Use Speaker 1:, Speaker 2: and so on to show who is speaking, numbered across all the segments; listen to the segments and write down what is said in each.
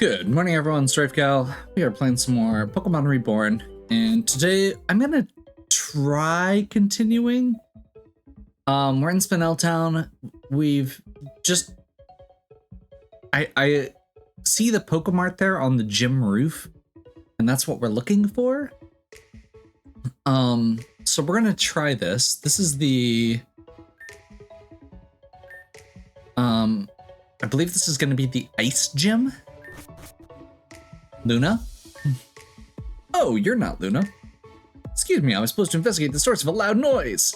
Speaker 1: Good morning, everyone. StrifeGal. We are playing some more Pokémon Reborn, and today I'm gonna try continuing. We're in Spinel town. We've just I see the Pokemart there on the gym roof, and that's what we're looking for. So we're gonna try this. This is the I believe this is gonna be the ice gym. Luna? Oh, you're not Luna. Excuse me, I was supposed to investigate the source of a loud noise.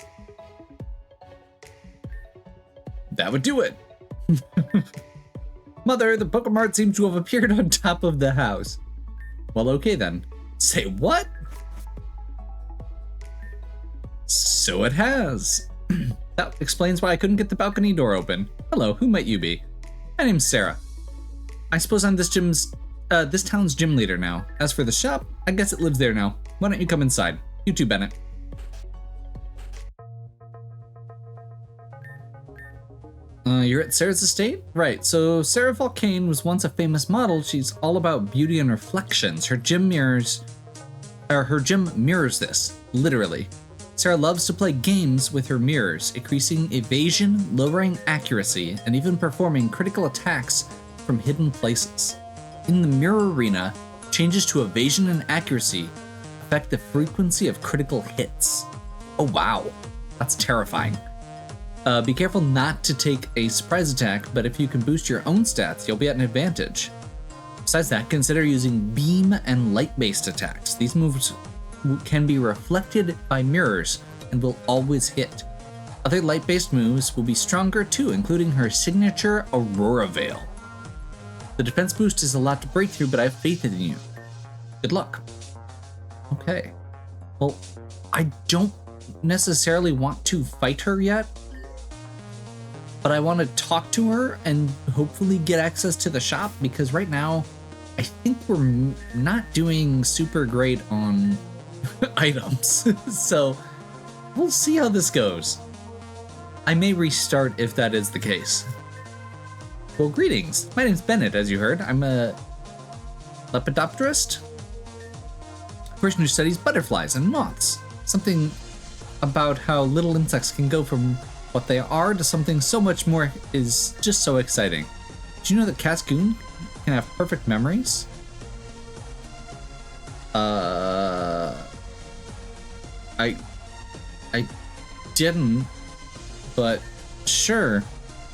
Speaker 1: That would do it. Mother, the Pokemart seems to have appeared on top of the house. Well, okay then. Say what? So it has. That explains why I couldn't get the balcony door open. Hello, who might you be? My name's Sarah. I suppose I'm this town's gym leader now. As for the shop, I guess it lives there now. Why don't you come inside? You too, Bennett. You're at Sarah's estate? Right, so Sarah Volcane was once a famous model. She's all about beauty and reflections. Her gym mirrors this, literally. Sarah loves to play games with her mirrors, increasing evasion, lowering accuracy, and even performing critical attacks from hidden places. In the mirror arena, changes to evasion and accuracy affect the frequency of critical hits. Oh wow, that's terrifying. Be careful not to take a surprise attack, but if you can boost your own stats, you'll be at an advantage. Besides that, consider using beam and light-based attacks. These moves can be reflected by mirrors and will always hit. Other light-based moves will be stronger too, including her signature Aurora Veil. The defense boost is a lot to break through, but I have faith in you. Good luck. Okay. Well, I don't necessarily want to fight her yet, but I want to talk to her and hopefully get access to the shop, because right now I think we're not doing super great on items. So we'll see how this goes. I may restart if that is the case. Well, greetings. My name's Bennett, as you heard. I'm a lepidopterist, a person who studies butterflies and moths. Something about how little insects can go from what they are to something so much more is just so exciting. Did you know that Cascoon can have perfect memories? I didn't, but sure.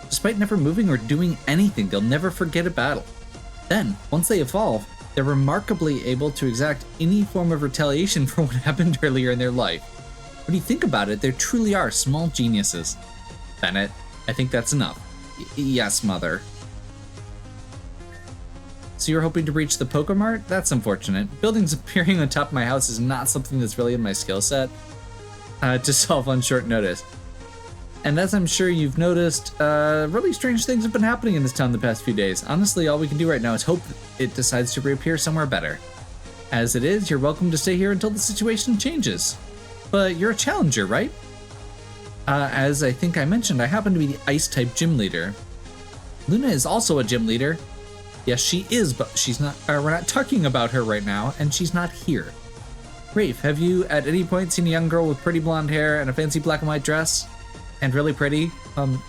Speaker 1: Despite never moving or doing anything, they'll never forget a battle. Then, once they evolve, they're remarkably able to exact any form of retaliation for what happened earlier in their life. When you think about it, they truly are small geniuses. Bennett, I think that's enough. Yes, Mother. So you're hoping to reach the Pokemart? That's unfortunate. Buildings appearing on top of my house is not something that's really in my skill set to solve on short notice. And as I'm sure you've noticed, really strange things have been happening in this town the past few days. Honestly, all we can do right now is hope it decides to reappear somewhere better. As it is, you're welcome to stay here until the situation changes. But you're a challenger, right? As I think I mentioned, I happen to be the Ice-type gym leader. Luna is also a gym leader. Yes, she is, but she's not. We're not talking about her right now, and she's not here. Rafe, have you at any point seen a young girl with pretty blonde hair and a fancy black and white dress? And really pretty,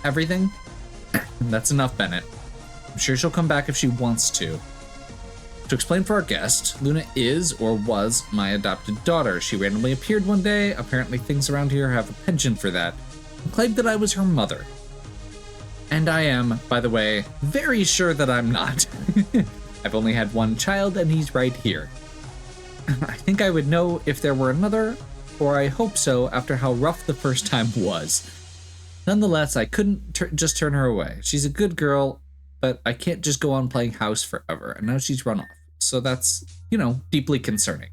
Speaker 1: everything? That's enough, Bennett. I'm sure she'll come back if she wants to. To explain for our guest, Luna is, or was, my adopted daughter. She randomly appeared one day. Apparently things around here have a penchant for that. And claimed that I was her mother. And I am, by the way, very sure that I'm not. I've only had one child, and he's right here. I think I would know if there were another, or I hope so after how rough the first time was. Nonetheless, I couldn't just turn her away. She's a good girl, but I can't just go on playing house forever, and now she's run off. So that's, deeply concerning.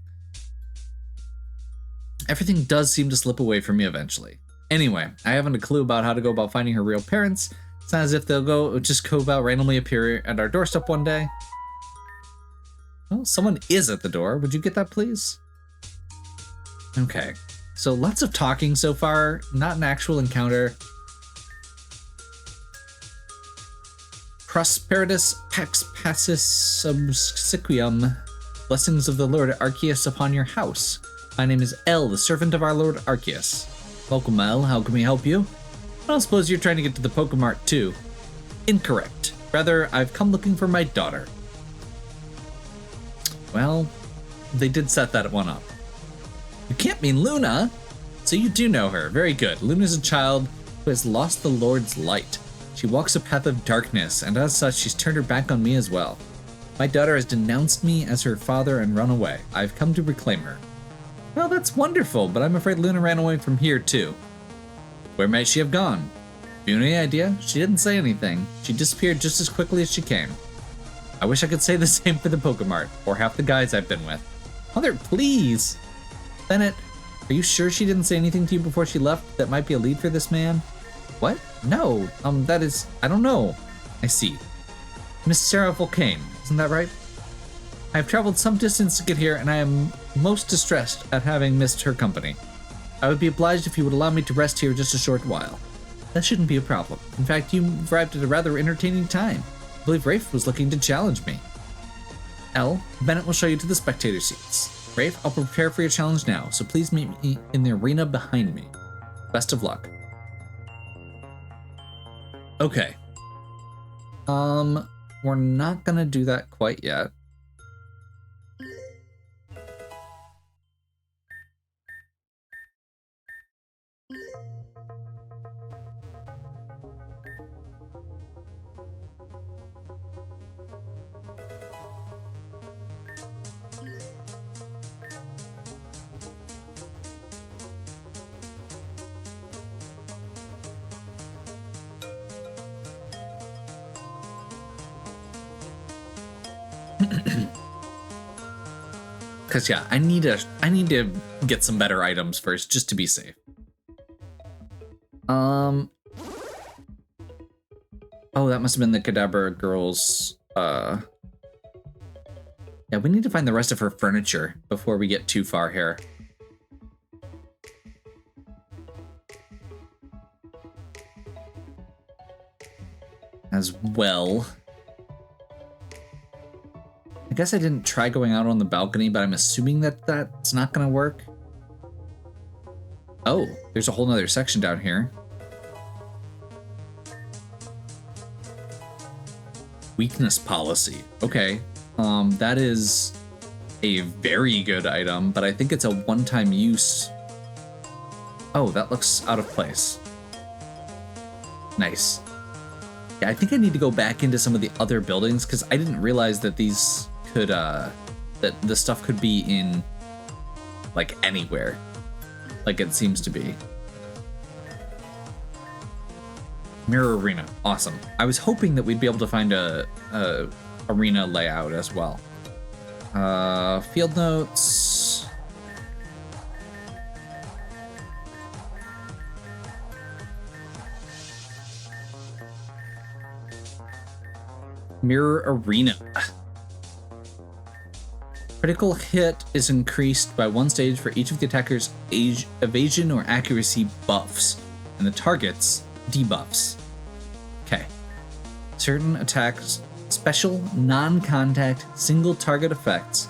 Speaker 1: Everything does seem to slip away from me eventually. Anyway, I haven't a clue about how to go about finding her real parents. It's not as if they'll just go about randomly appear at our doorstep one day. Well, someone is at the door. Would you get that, please? Okay. So lots of talking so far, not an actual encounter. Prosperitas pax passus subsequium. Blessings of the Lord Arceus upon your house. My name is El, the servant of our Lord Arceus. Welcome, El. How can we help you? I don't suppose you're trying to get to the Pokemart too. Incorrect. Rather, I've come looking for my daughter. Well, they did set that one up. You can't mean Luna! So you do know her. Very good. Luna's a child who has lost the Lord's light. She walks a path of darkness, and as such, she's turned her back on me as well. My daughter has denounced me as her father and run away. I've come to reclaim her. Well, that's wonderful, but I'm afraid Luna ran away from here too. Where might she have gone? Have you any idea? She didn't say anything. She disappeared just as quickly as she came. I wish I could say the same for the Pokemart, or half the guys I've been with. Mother, please! Bennett, are you sure she didn't say anything to you before she left that might be a lead for this man? What? No, that is, I don't know. I see. Miss Sarah Volcane, isn't that right? I have traveled some distance to get here, and I am most distressed at having missed her company. I would be obliged if you would allow me to rest here just a short while. That shouldn't be a problem. In fact, you arrived at a rather entertaining time. I believe Rafe was looking to challenge me. Elle, Bennett will show you to the spectator seats. Rafe, I'll prepare for your challenge now, so please meet me in the arena behind me. Best of luck. Okay. We're not gonna do that quite yet. Cause yeah, I need to get some better items first just to be safe. Oh, that must have been the Kadabra girl's yeah, we need to find the rest of her furniture before we get too far here. As well. I guess I didn't try going out on the balcony, but I'm assuming that that's not gonna work. Oh, there's a whole nother section down here. Weakness policy. Okay. That is a very good item, but I think it's a one-time use. Oh, that looks out of place. Nice. Yeah, I think I need to go back into some of the other buildings because I didn't realize that these could that the stuff could be in like anywhere like it seems to be. Mirror arena, awesome. I was hoping that we'd be able to find a arena layout as well. Field notes. Mirror arena. Critical hit is increased by 1 stage for each of the attacker's evasion or accuracy buffs, and the target's debuffs. Okay. Certain attacks, special, non-contact, single target effects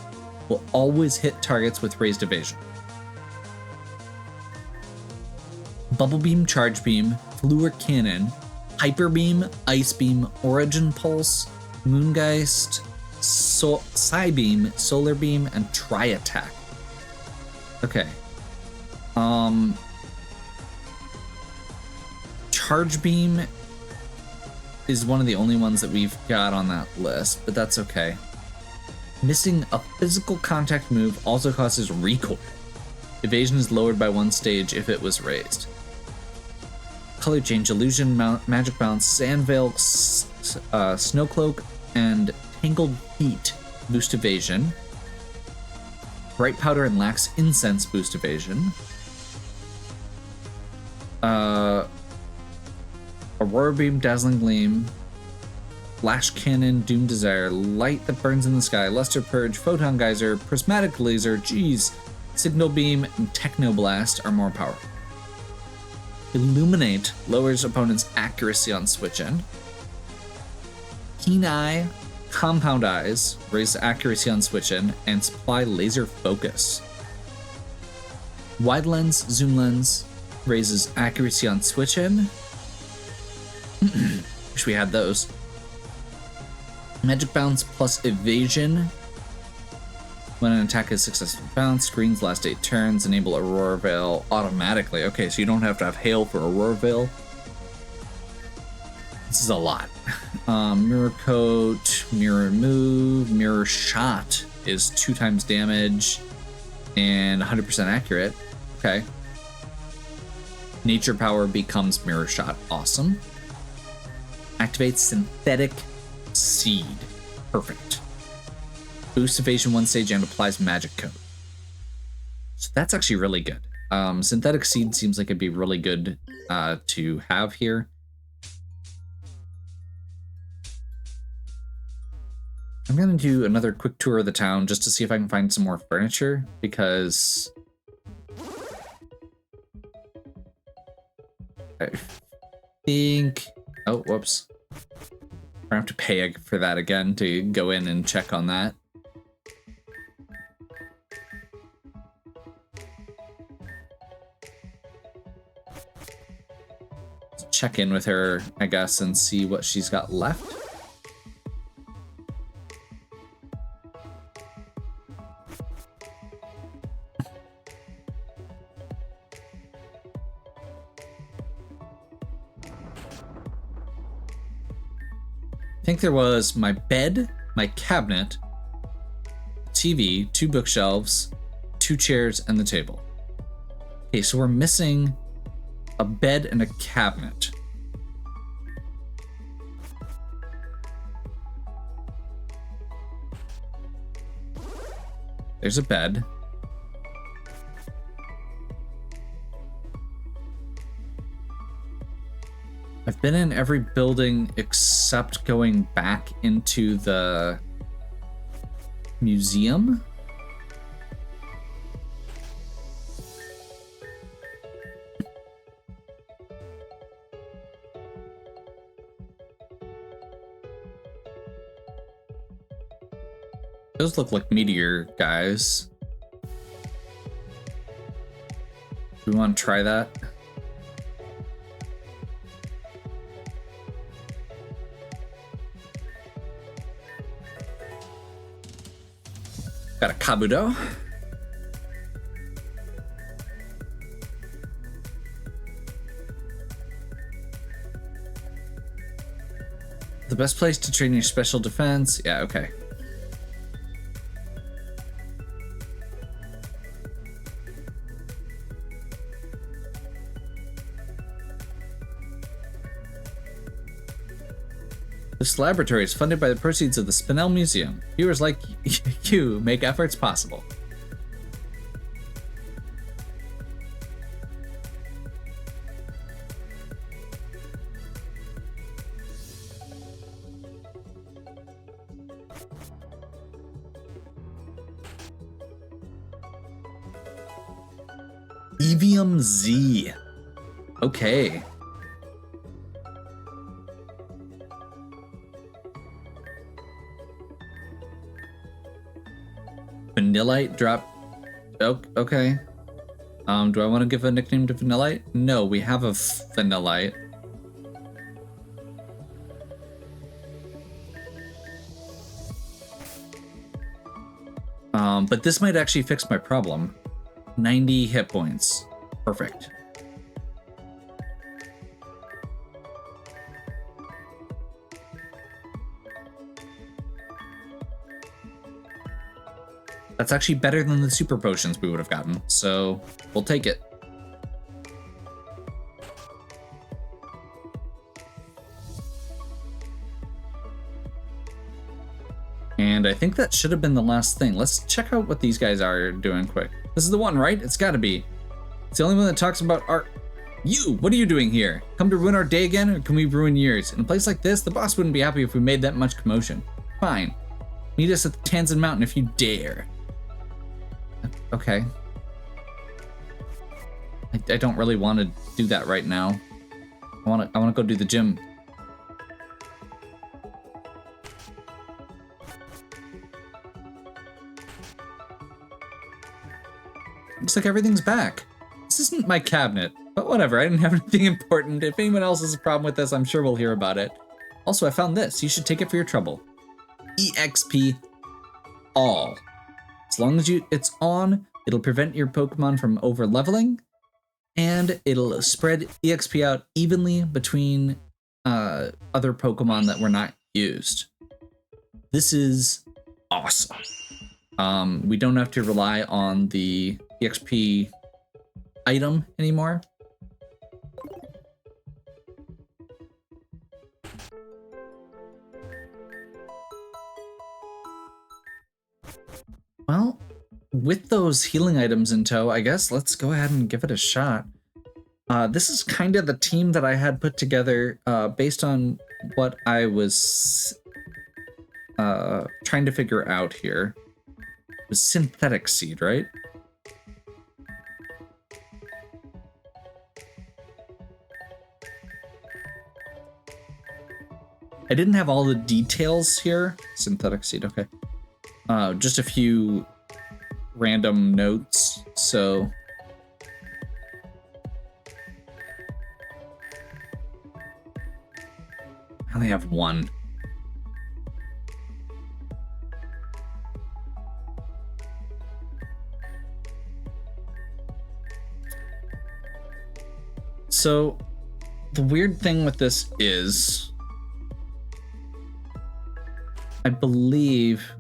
Speaker 1: will always hit targets with raised evasion. Bubble Beam, Charge Beam, Fluor Cannon, Hyper Beam, Ice Beam, Origin Pulse, Moongeist, Psy Beam, Solar Beam, and Tri-Attack. Okay. Charge Beam is one of the only ones that we've got on that list, but that's okay. Missing a physical contact move also causes recoil. Evasion is lowered by 1 stage if it was raised. Color Change, Illusion, Magic Bounce, Sand Veil, Snow Cloak, and Tangled Feet boost evasion. Bright Powder and Lax Incense boost evasion. Aurora Beam, Dazzling Gleam, Flash Cannon, Doom Desire, Light that Burns in the Sky, Luster Purge, Photon Geyser, Prismatic Laser, Signal Beam, and Techno Blast are more powerful. Illuminate lowers opponent's accuracy on switch-in. Keen Eye, Compound Eyes, raise accuracy on switch in, and supply laser focus. Wide Lens, Zoom Lens, raises accuracy on switch in. Wish we had those. Magic Bounce plus Evasion. When an attack is successfully bounced, screens last 8 turns, enable Aurora Veil automatically. Okay, so you don't have to have Hail for Aurora Veil. This is a lot. Mirror Coat, Mirror Move, Mirror Shot is 2 times damage and 100% accurate. Okay. Nature Power becomes Mirror Shot. Awesome. Activates Synthetic Seed. Perfect. Boosts evasion 1 stage and applies Magic Coat. So that's actually really good. Synthetic Seed seems like it'd be really good to have here. I'm gonna do another quick tour of the town just to see if I can find some more furniture, because I think... Oh, whoops. I have to pay for that again to go in and check on that. Check in with her, I guess, and see what she's got left. I think there was my bed, my cabinet, TV, 2 bookshelves, 2 chairs, and the table. Okay, so we're missing a bed and a cabinet. There's a bed. I've been in every building except going back into the museum. Those look like meteor guys. Do we want to try that? Got a Kabuto. The best place to train your special defense? Yeah, okay. This laboratory is funded by the proceeds of the Spinel Museum. Viewers like you make efforts possible. Evium Z. Okay. Vanillite drop. Oh, okay. Do I want to give a nickname to Vanillite? No, we have a Vanillite. But this might actually fix my problem. 90 hit points. Perfect. That's actually better than the super potions we would have gotten, so we'll take it. And I think that should have been the last thing. Let's check out what these guys are doing quick. This is the one, right? It's gotta be. It's the only one that talks about art. You, what are you doing here? Come to ruin our day again, or can we ruin yours? In a place like this, the boss wouldn't be happy if we made that much commotion. Fine. Meet us at the Tanzan Mountain if you dare. Okay. I don't really want to do that right now. I want to go do the gym. Looks like everything's back. This isn't my cabinet, but whatever, I didn't have anything important. If anyone else has a problem with this, I'm sure we'll hear about it. Also, I found this. You should take it for your trouble. EXP all. As long as it's on, it'll prevent your Pokemon from over-leveling, and it'll spread EXP out evenly between other Pokemon that were not used. This is awesome. We don't have to rely on the EXP item anymore. Well, with those healing items in tow, I guess let's go ahead and give it a shot. This is kind of the team that I had put together based on what I was trying to figure out here. It was synthetic seed, right? I didn't have all the details here. Synthetic seed, okay. Just a few random notes, so... I only have one. So, the weird thing with this is... I believe...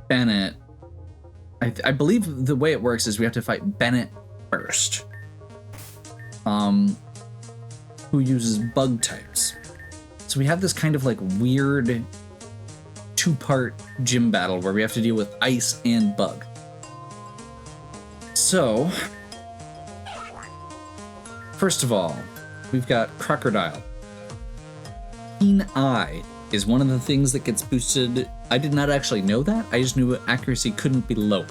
Speaker 1: Bennett... I believe the way it works is we have to fight Bennett first. Who uses bug types. So we have this kind of like weird two-part gym battle where we have to deal with ice and bug. So, first of all, we've got Crocodile. Keen Eye is one of the things that gets boosted. I did not actually know that. I just knew accuracy couldn't be lower.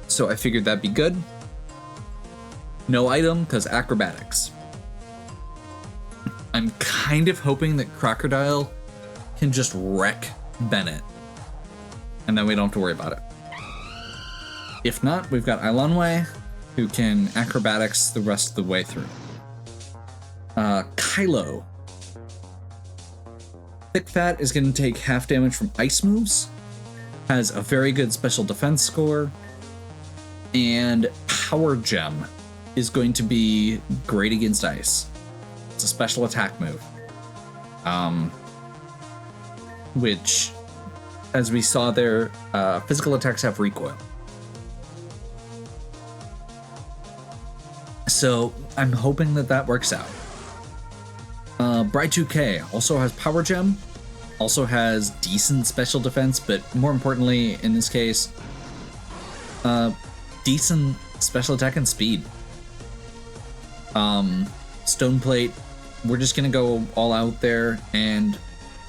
Speaker 1: So I figured that'd be good. No item, because acrobatics. I'm kind of hoping that Crocodile can just wreck Bennett. And then we don't have to worry about it. If not, we've got Eilonway, who can acrobatics the rest of the way through. Kylo. Thick Fat is going to take half damage from ice moves. Has a very good special defense score. And Power Gem is going to be great against ice. It's a special attack move. Which, as we saw there, physical attacks have recoil. So I'm hoping that that works out. Bright2K also has Power Gem, also has decent special defense, but more importantly, in this case, decent special attack and speed. Stone Plate, we're just gonna go all out there, and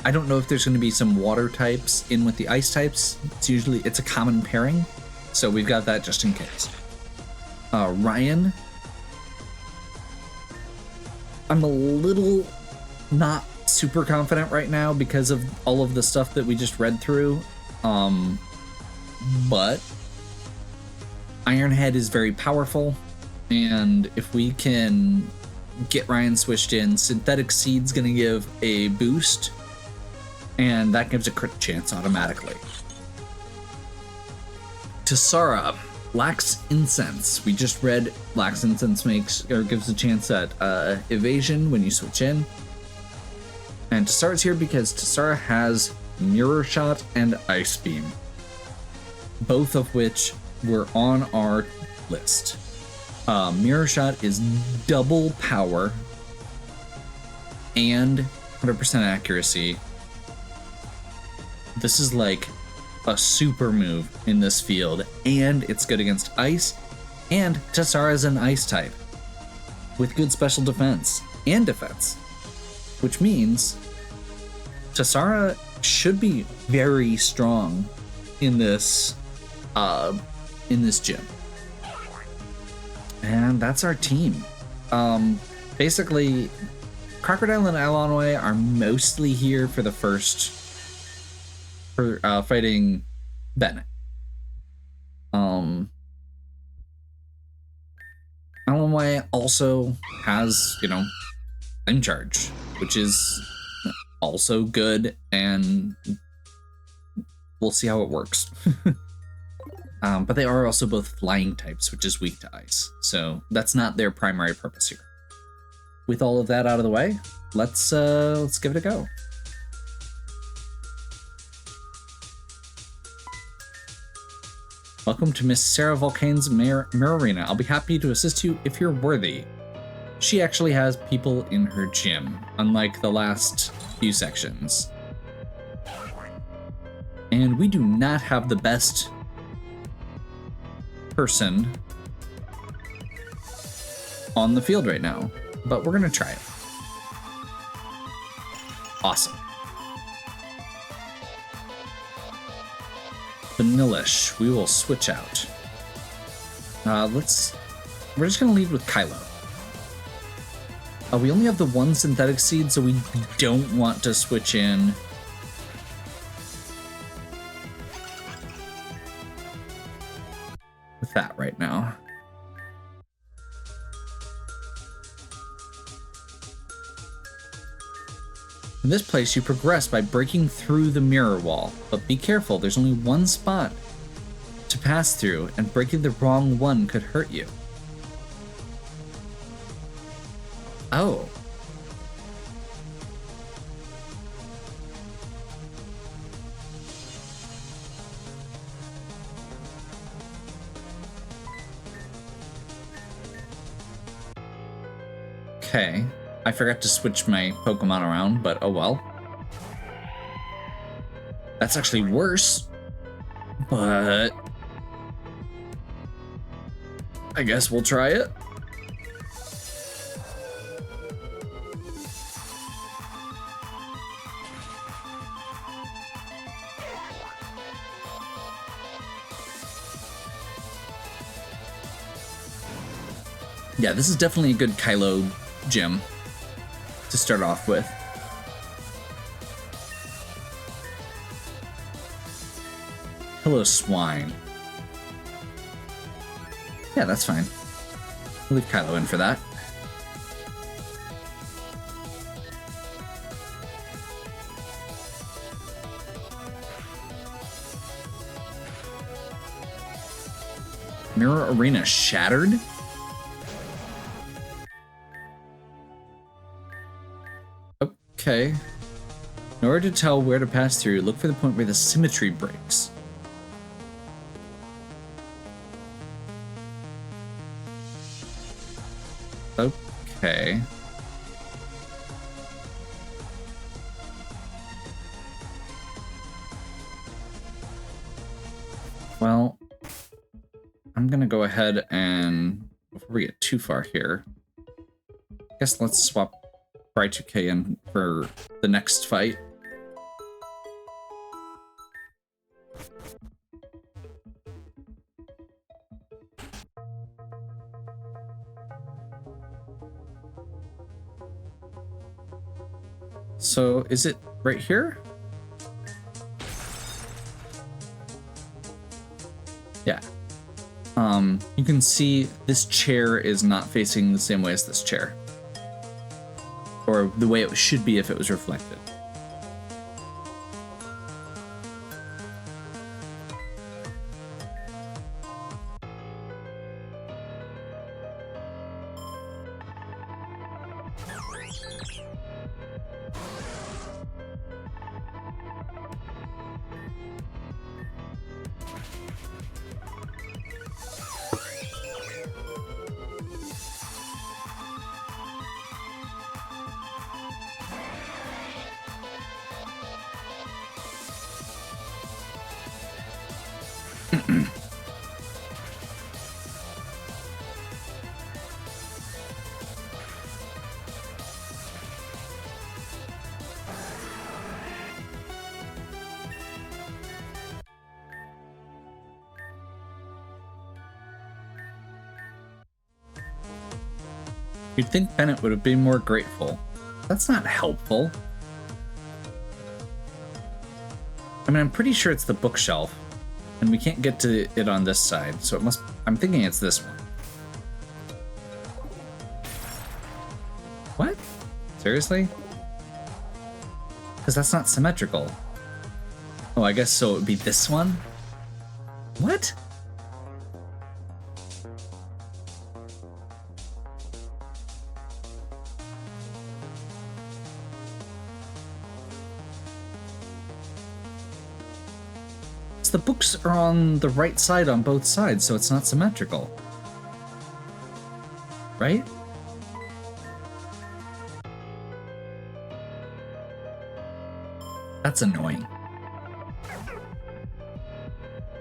Speaker 1: I don't know if there's gonna be some water types in with the ice types. It's a common pairing, so we've got that just in case. Ryan, I'm a little not super confident right now because of all of the stuff that we just read through. But Ironhead is very powerful, and if we can get Ryan switched in, Synthetic Seed's gonna give a boost, and that gives a crit chance automatically. Tassara, Lax Incense. We just read Lax Incense gives a chance at evasion when you switch in. And Tassara's here because Tassara has Mirror Shot and Ice Beam, both of which were on our list. Mirror Shot is double power and 100% accuracy. This is like a super move in this field, and it's good against ice, and Tassara is an ice type with good special defense and defense, which means Tassara should be very strong in this gym. And that's our team. Basically, Crocodile and Eilonway are mostly here for fighting Bennett. Alan Way also has, you know, flame charge, which is also good, and we'll see how it works. But they are also both flying types, which is weak to ice, so that's not their primary purpose here. With all of that out of the way, let's give it a go. Welcome to Miss Sarah Volcane's Mirror Arena. I'll be happy to assist you if you're worthy. She actually has people in her gym, unlike the last few sections. And we do not have the best person on the field right now, but we're gonna try it. Awesome. Vanillish, we will switch out. We're just gonna lead with Kylo. We only have the one synthetic seed, so we don't want to switch in with that right now. In this place, you progress by breaking through the mirror wall, but be careful, there's only one spot to pass through, and breaking the wrong one could hurt you. Oh. Okay. I forgot to switch my Pokemon around, but oh well. That's actually worse, but I guess we'll try it. Yeah, this is definitely a good Kylo gym to start off with. Hello, swine. Yeah, that's fine. We'll leave Kylo in for that. Mirror Arena shattered? Okay. In order to tell where to pass through, look for the point where the symmetry breaks. Okay. Well, I'm gonna go ahead and, before we get too far here, I guess let's swap Y2K in for the next fight. So is it right here? Yeah. You can see this chair is not facing the same way as this chair, or the way it should be if it was reflected. You'd think Bennett would have been more grateful. That's not helpful. I mean, I'm pretty sure it's the bookshelf. And we can't get to it on this side, so it must... I'm thinking it's this one. What? Seriously? Because that's not symmetrical. Oh, I guess so it would be this one? What? The books are on the right side on both sides, so it's not symmetrical. Right? That's annoying.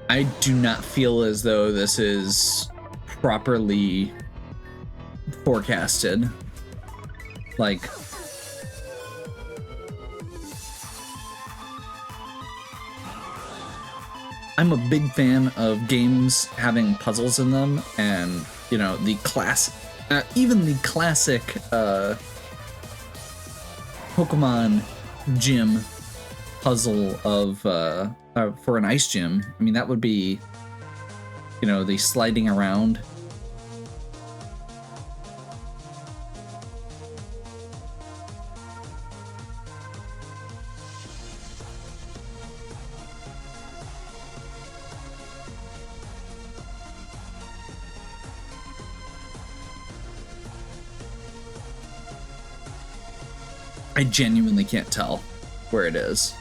Speaker 1: I do not feel as though this is properly forecasted. Like, I'm a big fan of games having puzzles in them, and you know, the even the classic Pokemon gym puzzle of for an ice gym. I mean, that would be, you know, the sliding around. I genuinely can't tell where it is.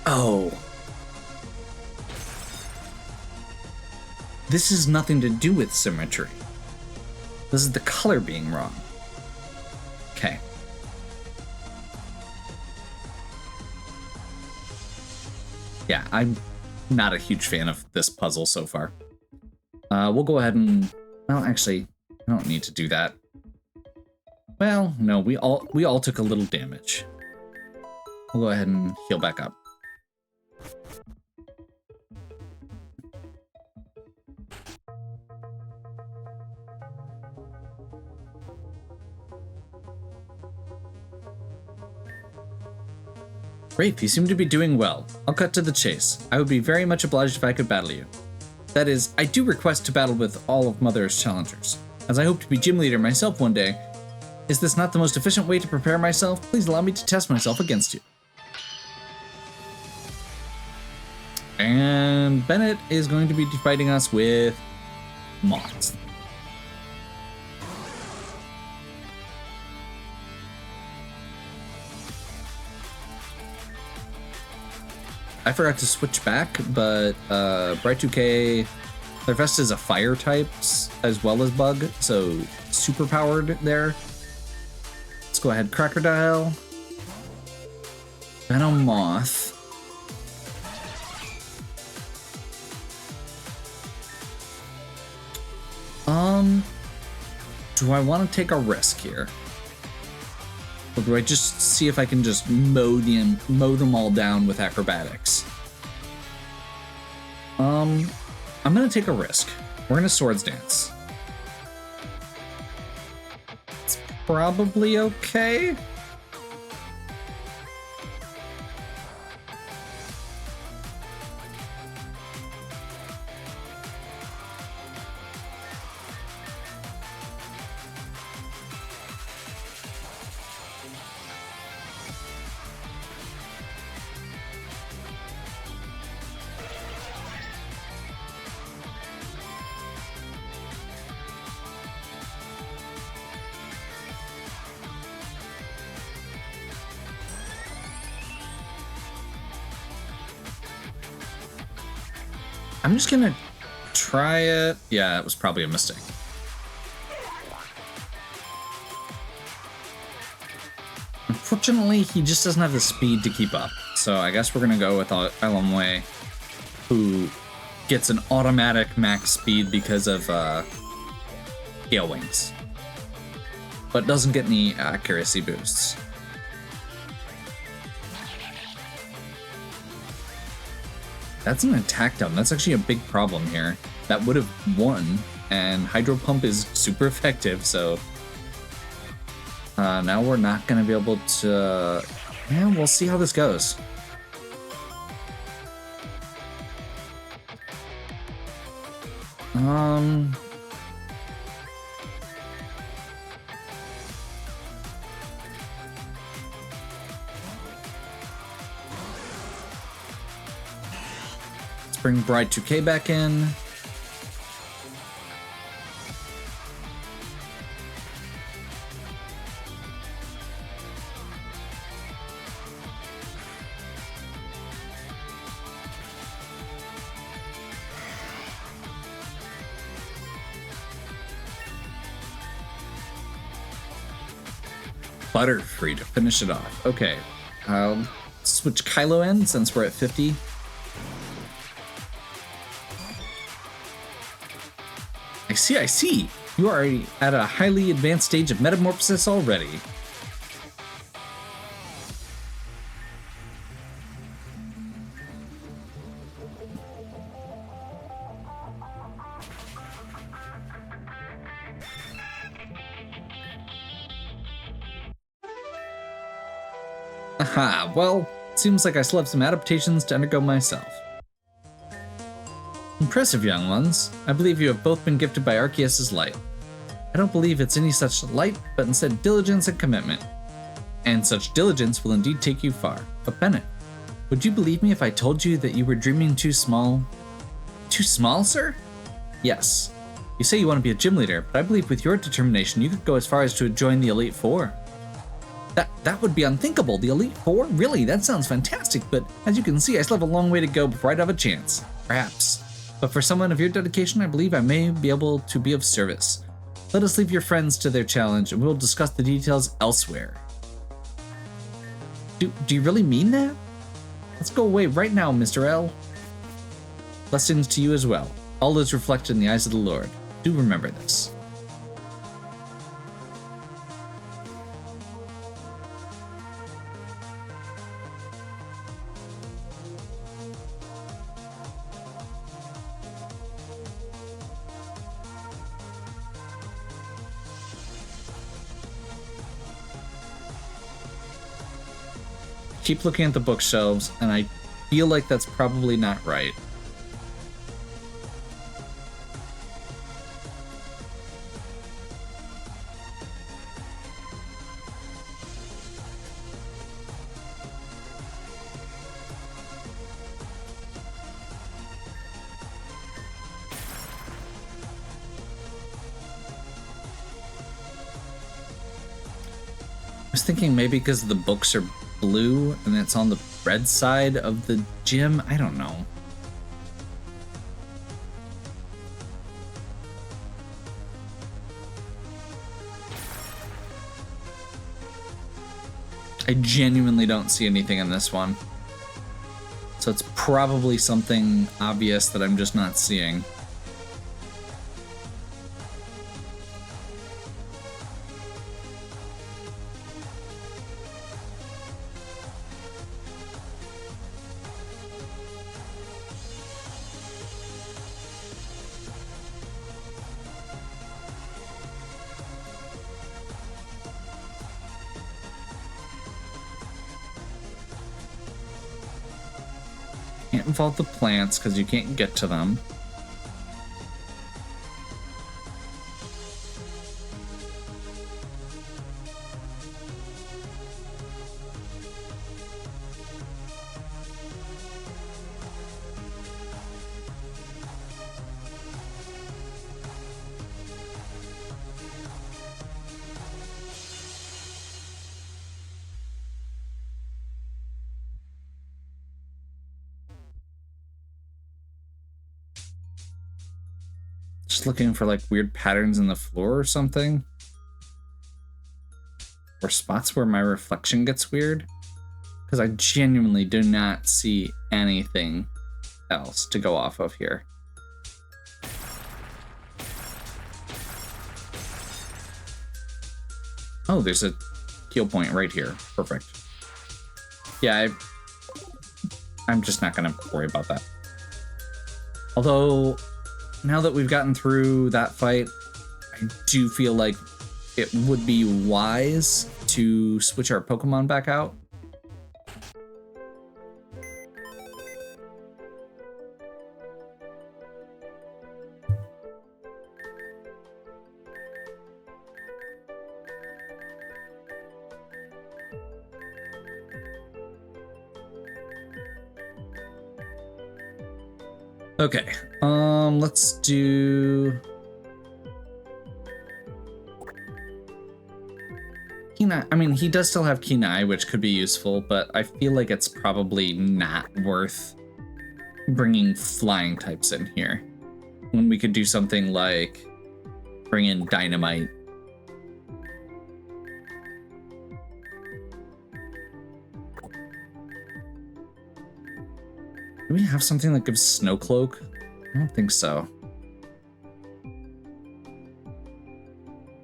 Speaker 1: Oh. This has nothing to do with symmetry. This is the color being wrong. Okay. Yeah, I'm not a huge fan of this puzzle so far. We'll go ahead and... Well, actually... I don't need to do that. Well, no, we all took a little damage. We'll go ahead and heal back up. Rafe, you seem to be doing well. I'll cut to the chase. I would be very much obliged if I could battle you. That is, I do request to battle with all of Mother's challengers, as I hope to be gym leader myself one day. Is this not the most efficient way to prepare myself? Please allow me to test myself against you. And Bennett is going to be fighting us with moths. I forgot to switch back, but Bright2K, their vest is a fire types as well as bug, so super powered there. Let's go ahead, Crocodile, Venomoth. Do I want to take a risk here? Or do I just see if I can just mow them all down with acrobatics? I'm gonna take a risk. We're gonna Swords Dance. It's probably okay. I'm just gonna try it. Yeah, it was probably a mistake. Unfortunately, he just doesn't have the speed to keep up. So I guess we're gonna go with Elamway, who gets an automatic max speed because of Gale Wings, but doesn't get any accuracy boosts. That's an attack down. That's actually a big problem here. That would have won, and Hydro Pump is super effective, so now we're not going to be able to And we'll see how this goes. Let's bring Bride 2K back in. Butterfree to finish it off. Okay. Switch Kylo in since we're at 50. I see. You are at a highly advanced stage of metamorphosis already. Aha, well, seems like I still have some adaptations to undergo myself. Impressive, young ones. I believe you have both been gifted by Arceus' light. I don't believe it's any such light, but instead diligence and commitment. And such diligence will indeed take you far. But Bennett, would you believe me if I told you that you were dreaming too small? Too small, sir? Yes. You say you want to be a gym leader, but I believe with your determination you could go as far as to join the Elite Four. That would be unthinkable. The Elite Four? Really? That sounds fantastic, but as you can see, I still have a long way to go before I'd have a chance. Perhaps. But for someone of your dedication, I believe I may be able to be of service. Let us leave your friends to their challenge, and we'll discuss the details elsewhere. Do you really mean that? Let's go away right now, Mr. L. Blessings to you as well. All is reflected in the eyes of the Lord. Do remember this. Keep looking at the bookshelves, and I feel like that's probably not right. I was thinking maybe because the books are blue and it's on the red side of the gym. I don't know. I genuinely don't see anything in this one. So it's probably something obvious that I'm just not seeing. Can't involve the plants because you can't get to them. Just looking for like weird patterns in the floor or something. Or spots where my reflection gets weird. Because I genuinely do not see anything else to go off of here. Oh, there's a heal point right here. Perfect. Yeah, I'm just not going to worry about that. Although, now that we've gotten through that fight, I do feel like it would be wise to switch our Pokemon back out Okay, let's do Keen Eye. I mean, he does still have Keen Eye, which could be useful, but I feel like it's probably not worth bringing flying types in here when we could do something like bring in Dynamite. Do we have something that gives Snow Cloak? I don't think so.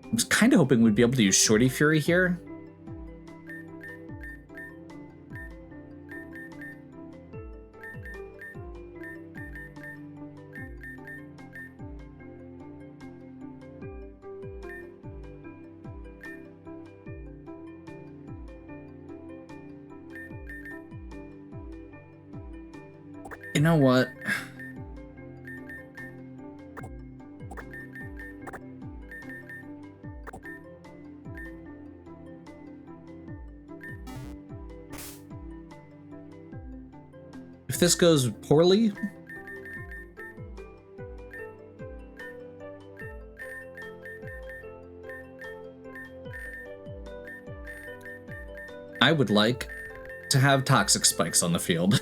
Speaker 1: I was kind of hoping we'd be able to use Shorty Fury here. You know what? If this goes poorly, I would like to have toxic spikes on the field.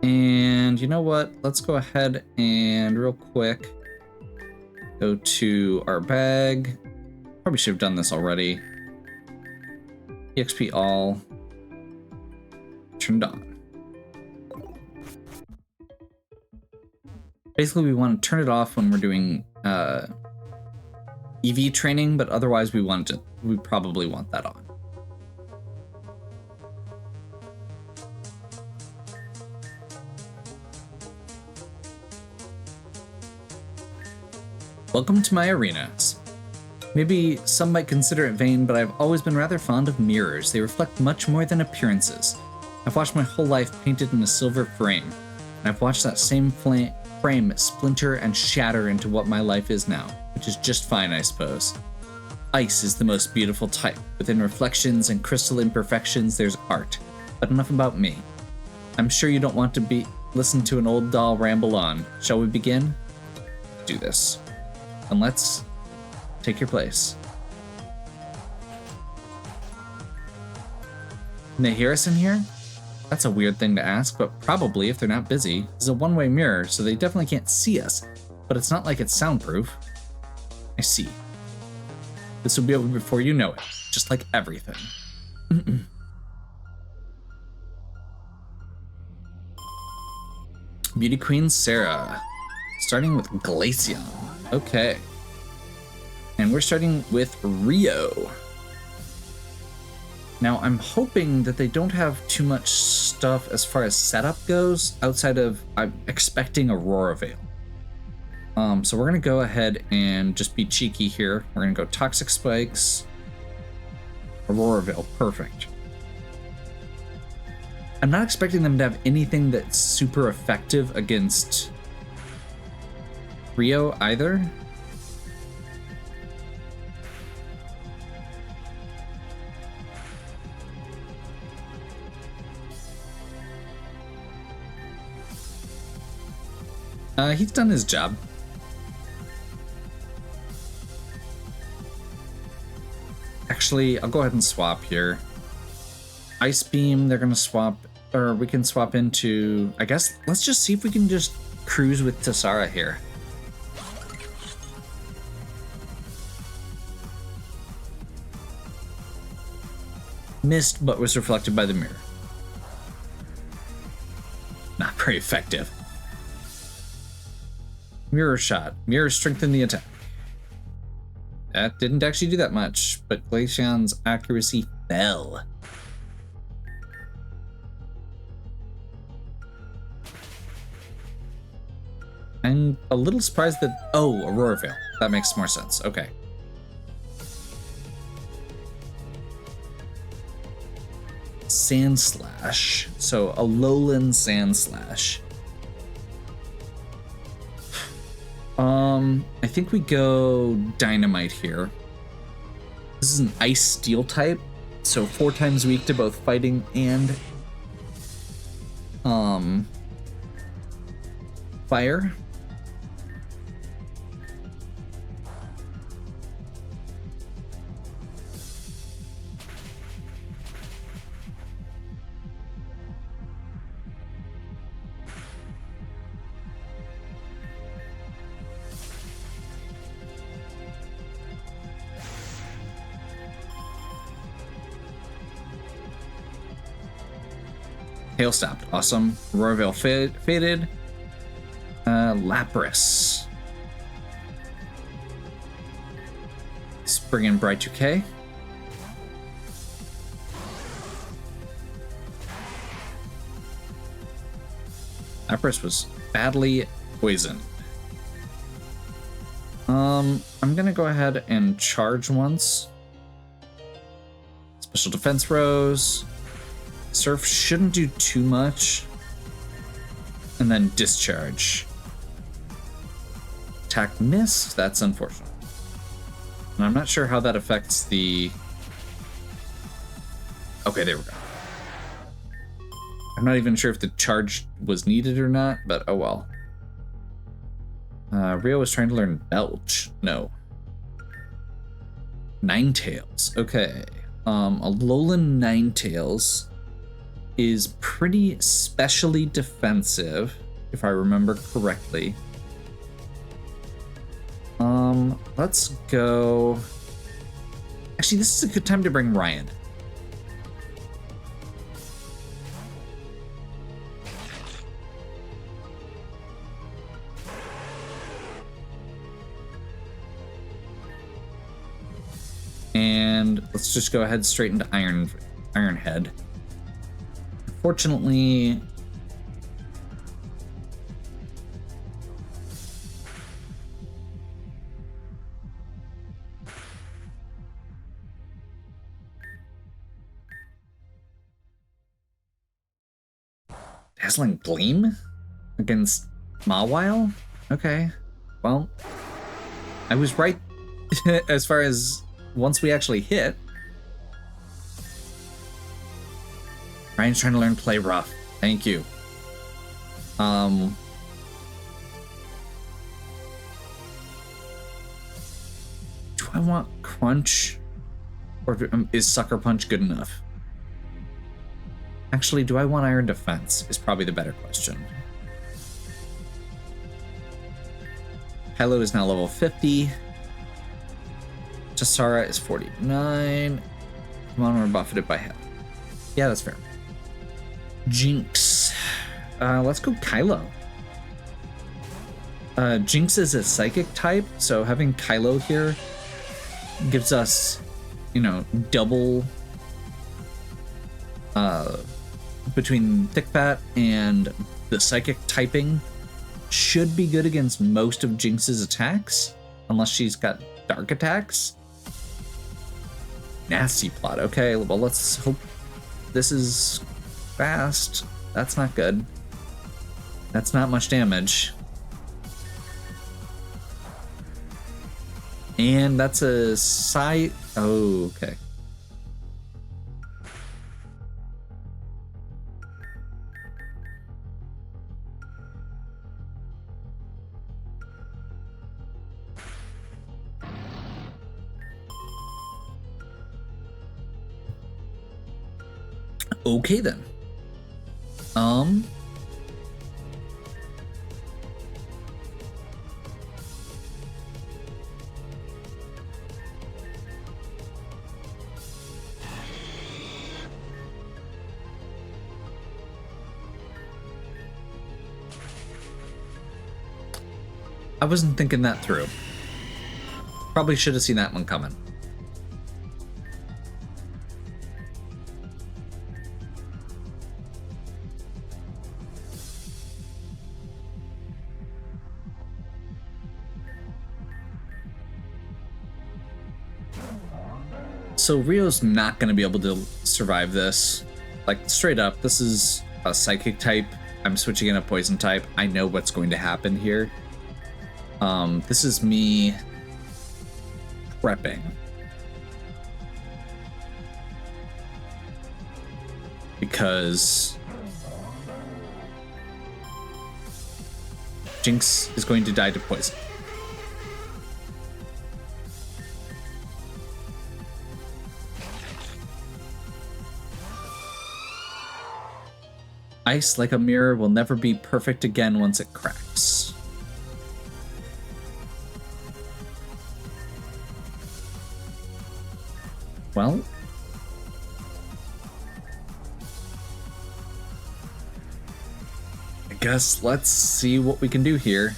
Speaker 1: And you know what? Let's go ahead and real quick go to our bag. Probably should have done this already. EXP all turned on. Basically, we want to turn it off when we're doing EV training, but otherwise we probably want that on. Welcome to my arenas. Maybe some might consider it vain, but I've always been rather fond of mirrors. They reflect much more than appearances. I've watched my whole life painted in a silver frame, and I've watched that same frame splinter and shatter into what my life is now, which is just fine, I suppose. Ice is the most beautiful type. Within reflections and crystal imperfections, there's art. But enough about me. I'm sure you don't want to listen to an old doll ramble on. Shall we begin? Let's do this. And let's take your place. Can they hear us in here? That's a weird thing to ask, but probably if they're not busy. This is a one-way mirror, so they definitely can't see us, but it's not like it's soundproof. I see. This will be over before you know it, just like everything. Beauty Queen Sarah, starting with Glaceon. Okay. And we're starting with Rio. Now, I'm hoping that they don't have too much stuff as far as setup goes, outside of I'm expecting Aurora Veil. So we're going to go ahead and just be cheeky here. We're going to go Toxic Spikes, Aurora Veil, perfect. I'm not expecting them to have anything that's super effective against Rio either. He's done his job. Actually, I'll go ahead and swap here. Ice Beam, they're gonna swap, or we can swap into, I guess, let's just see if we can just cruise with Tessara here. Missed, but was reflected by the mirror. Not very effective. Mirror shot. Mirror strengthened the attack. That didn't actually do that much, but Glaceon's accuracy fell. I'm a little surprised that... Oh, Aurora Veil. That makes more sense. Okay. Sand Slash. So a lowland Sand Slash. I think we go Dynamite here. This is an Ice Steel type, so 4 times weak to both fighting and fire. Hail stopped. Awesome. Aurora Veil faded. Lapras. Let's bring in Bright 2K. Lapras was badly poisoned. I'm gonna go ahead and charge once. Special defense rose. Surf shouldn't do too much. And then discharge. Attack missed. That's unfortunate. And I'm not sure how that affects the... Okay, there we go. I'm not even sure if the charge was needed or not, but oh well. Rio was trying to learn Belch. No. Ninetales. Okay. A Alolan Ninetales is pretty specially defensive, if I remember correctly. Let's go... Actually, this is a good time to bring Ryan. And let's just go ahead straight into Ironhead. Unfortunately, Dazzling Gleam against Mawile? Okay, well, I was right as far as once we actually hit. Ryan's trying to learn Play Rough. Thank you. Do I want Crunch? Or is Sucker Punch good enough? Actually, do I want Iron Defense? Is probably the better question. Kylo is now level 50. Tassara is 49. Come on, we're buffeted by hell. Yeah, that's fair. Jinx. Let's go Kylo. Jinx is a psychic type, so having Kylo here gives us, you know, double between Thick Fat and the psychic typing. Should be good against most of Jinx's attacks, unless she's got dark attacks. Nasty plot. Okay, well, let's hope this is fast. That's not good. That's not much damage. And that's a side. Oh, okay. Okay then. I wasn't thinking that through. Probably should have seen that one coming. So Rio's not going to be able to survive this. Like, straight up, this is a psychic type. I'm switching in a poison type. I know what's going to happen here. This is me prepping. Because Jinx is going to die to poison. Ice, like a mirror, will never be perfect again once it cracks. Well, I guess let's see what we can do here.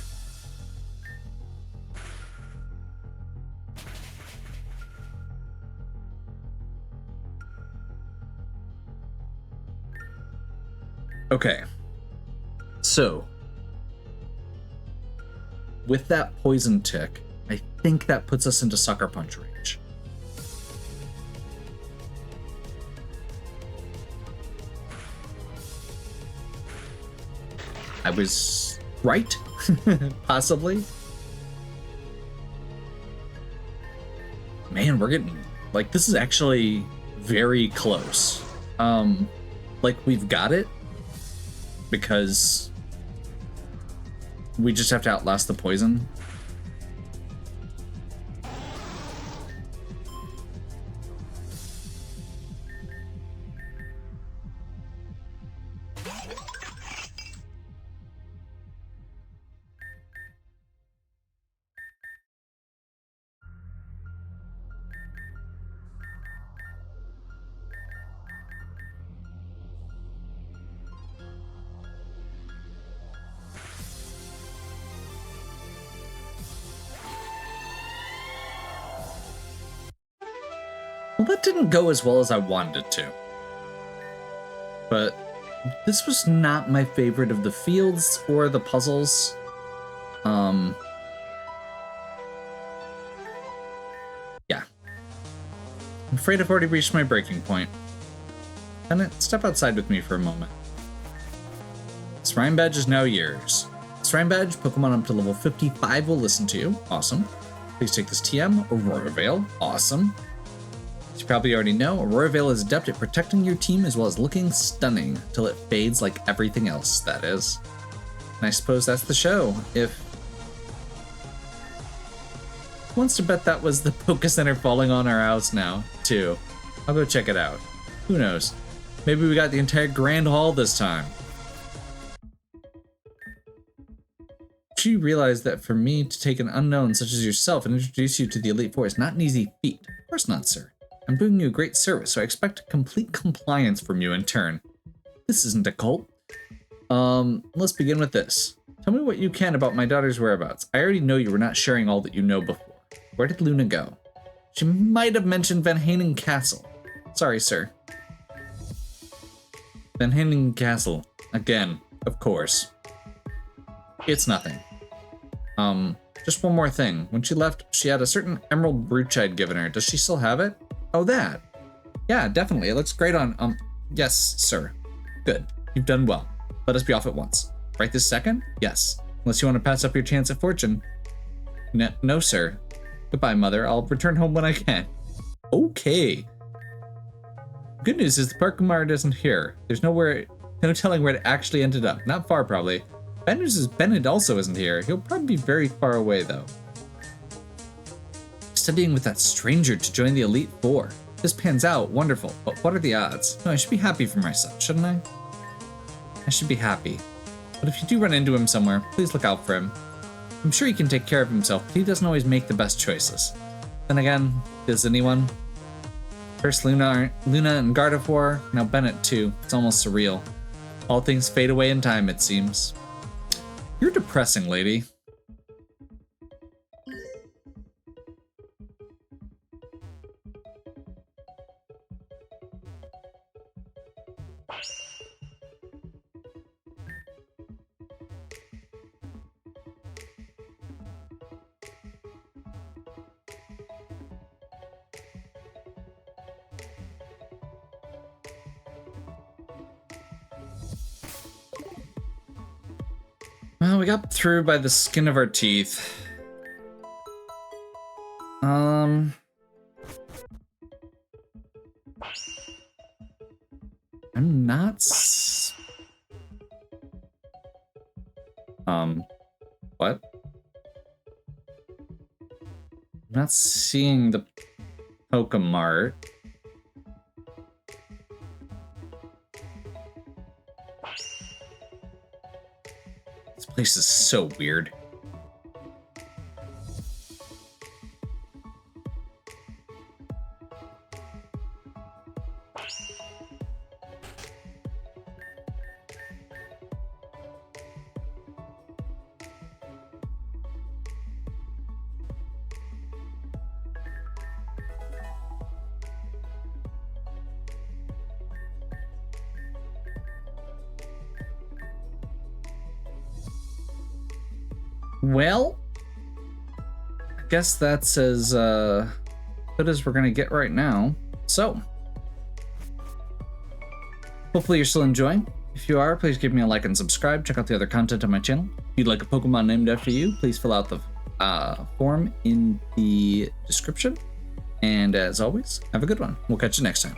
Speaker 1: Okay, so with that poison tick, I think that puts us into Sucker Punch range. I was right, possibly. Man, we're getting, like, this is actually very close. Like, we've got it. Because we just have to outlast the poison. Well, that didn't go as well as I wanted it to. But this was not my favorite of the fields or the puzzles. Yeah. I'm afraid I've already reached my breaking point. Bennett, step outside with me for a moment. This Rime badge is now yours. This Rime badge, Pokemon up to level 55 will listen to you. Awesome. Please take this TM, Aurora Veil. Awesome. As you probably already know, Aurora Veil is adept at protecting your team as well as looking stunning till it fades like everything else, that is. And I suppose that's the show. If who wants to bet that was the Poké Center falling on our house now, too? I'll go check it out. Who knows? Maybe we got the entire Grand Hall this time. You realize that for me to take an unknown such as yourself and introduce you to the Elite Four is not an easy feat. Of course not, sir. I'm doing you a great service, so I expect complete compliance from you in turn. This isn't a cult. Let's begin with this. Tell me what you can about my daughter's whereabouts. I already know you were not sharing all that you know before. Where did Luna go? She might have mentioned Van Hanen Castle. Sorry, sir. Van Hanen Castle. Again, of course. It's nothing. Just one more thing. When she left, she had a certain emerald brooch I'd given her. Does she still have it? Oh, that. Yeah, definitely. It looks great on, yes, sir. Good. You've done well. Let us be off at once. Right this second? Yes. Unless you want to pass up your chance at fortune. No, sir. Goodbye, mother. I'll return home when I can. Okay. Good news is the Pokemon isn't here. There's no telling where it actually ended up. Not far, probably. Bad news is Bennett also isn't here. He'll probably be very far away, though. Studying with that stranger to join the Elite Four. This pans out, wonderful, but what are the odds? No, I should be happy for my son, shouldn't I? I should be happy. But if you do run into him somewhere, please look out for him. I'm sure he can take care of himself, but he doesn't always make the best choices. Then again, does anyone? First Luna and Gardevoir, now Bennett too. It's almost surreal. All things fade away in time, it seems. You're depressing, lady. We got through by the skin of our teeth. I'm not what? I'm not seeing the Pokemart. This place is so weird. Well, I guess that's as good as we're gonna get right now. So, hopefully you're still enjoying. If you are, please give me a like and subscribe. Check out the other content on my channel. If you'd like a Pokemon named after you, please fill out the form in the description. And as always, have a good one. We'll catch you next time.